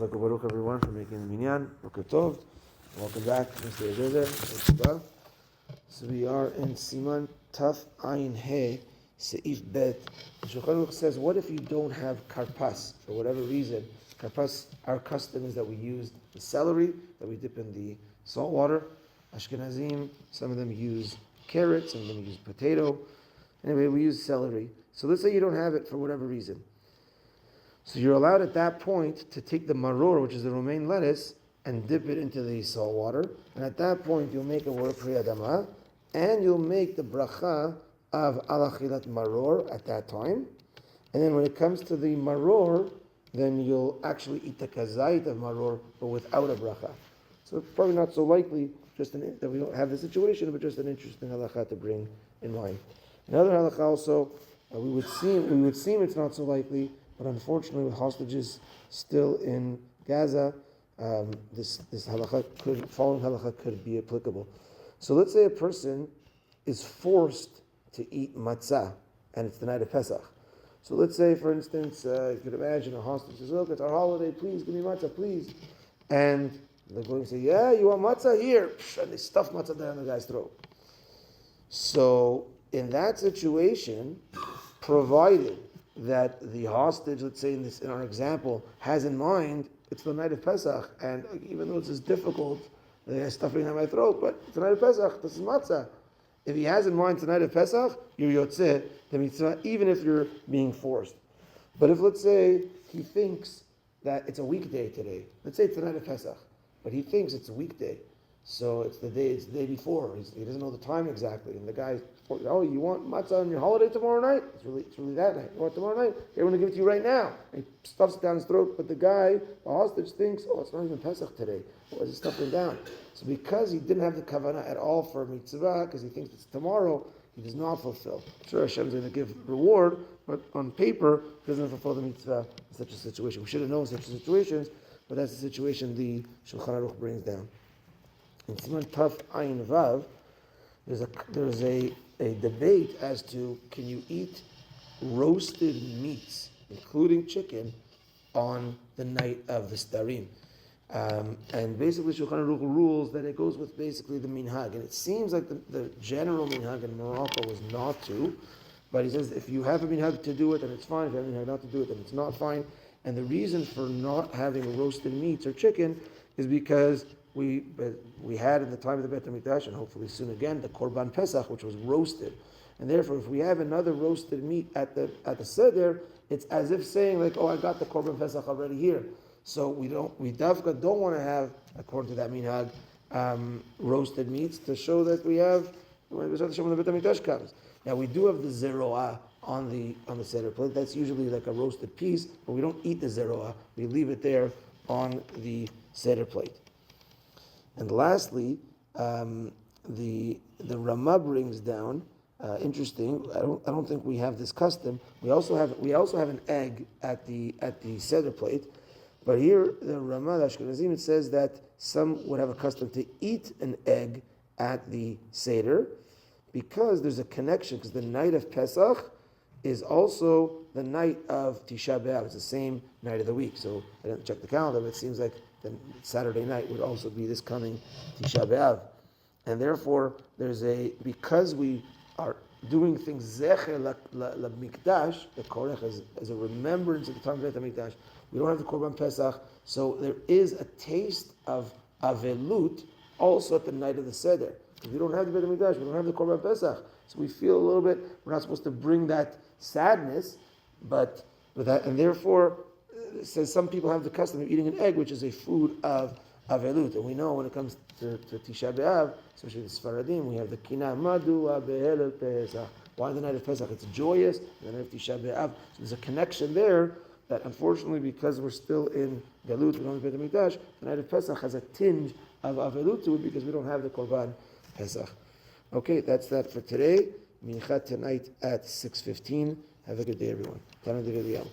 Chazak Baruch everyone for making the minyan. Boker Tov. Welcome back, Mr. Azezer. So we are in Siman Taf Ayin He Seif Bet. Shulchan Aruch says, what if you don't have karpas for whatever reason? Karpas, our custom is that we use the celery that we dip in the salt water. Ashkenazim, some of them use carrots, some of them use potato. Anyway, we use celery. So let's say you don't have it for whatever reason. So you're allowed at that point to take the maror, which is the romaine lettuce, and dip it into the salt water. And at that point, you'll make a word Pri Adama, and you'll make the bracha of alachilat maror at that time. And then when it comes to the maror, then you'll actually eat the kazait of maror, but without a bracha. So it's probably not so likely that we don't have the situation, but just an interesting halakha to bring in mind. Another halakha also, we would seem it's not so likely, but unfortunately, with hostages still in Gaza, this following halakha could be applicable. So let's say a person is forced to eat matzah, and it's the night of Pesach. So let's say, for instance, you could imagine a hostage says, "Look, it's our holiday. Please give me matzah, please." And they're going to say, "Yeah, you want matzah? Here," and they stuff matzah down the guy's throat. So in that situation, provided that the hostage, let's say in our example, has in mind it's the night of Pesach, and even though it's difficult, they're stuffing down my throat, but it's the night of Pesach, this is matzah. If he has in mind it's the night of Pesach, you're yotzeh the mitzvah, even if you're being forced. But if, let's say, he thinks that it's a weekday today, let's say it's the night of Pesach, but he thinks it's a weekday, so it's the day before. He doesn't know the time exactly, and the guy's, "Oh, you want matzah on your holiday tomorrow night? It's really that night. You want tomorrow night? Here, I'm going to give it to you right now." And he stuffs it down his throat, but the guy, the hostage, thinks, "Oh, it's not even Pesach today. Why is he stuffing down?" So because he didn't have the kavanah at all for mitzvah, because he thinks it's tomorrow, he does not fulfill. Sure, Hashem's going to give reward, but on paper, he doesn't fulfill the mitzvah in such a situation. We should have known such situations, but that's the situation the Shulchan Aruch brings down. In Siman Taf Ayin Vav, there's a debate as to, can you eat roasted meats, including chicken, on the night of the Starim? And basically Shulchan Aruch rules that it goes with basically the minhag. And it seems like the general minhag in Morocco was not to, but he says if you have a minhag to do it, then it's fine. If you have a minhag not to do it, then it's not fine. And the reason for not having roasted meats or chicken is because we had in the time of the Bet HaMikdash, and hopefully soon again, the Korban Pesach, which was roasted. And therefore, if we have another roasted meat at the Seder, it's as if saying like, "Oh, I got the Korban Pesach already here." So we dafka don't want to have, according to that minhag, roasted meats to show that we have when the Bet HaMikdash comes. Now we do have the zeroah on the Seder plate. That's usually like a roasted piece, but we don't eat the zeroah. We leave it there on the Seder plate. And lastly, the Ramah brings down. Interesting. I don't think we have this custom. We also have an egg at the Seder plate, but here the Ramah Ashkenazim, it says that some would have a custom to eat an egg at the Seder because there's a connection. Because the night of Pesach is also the night of Tisha B'Av. It's the same night of the week. So I didn't check the calendar, but it seems like the Saturday night would also be this coming Tisha B'Av. And therefore, because we are doing things zecher l'mikdash, the korech as a remembrance of the time of the Mikdash, we don't have the Korban Pesach, so there is a taste of avelut also at the night of the Seder. If we don't have the Bet HaMikdash, we don't have the Korban Pesach, so we feel a little bit, we're not supposed to bring that sadness, but and therefore, it says some people have the custom of eating an egg, which is a food of avelut. And we know when it comes to Tisha B'Av, especially the Sfaradim, we have the Kina Madu Behel Pesach. Why the night of Pesach? It's joyous. The night of Tisha B'Av. So there's a connection there that unfortunately, because we're still in Galut, we don't have Bet HaMikdash, the night of Pesach has a tinge of avelut to it because we don't have the Korban Pesach. Okay, that's that for today. Mincha tonight at 6:15. Have a good day, everyone. Tana Devei Eliyahu.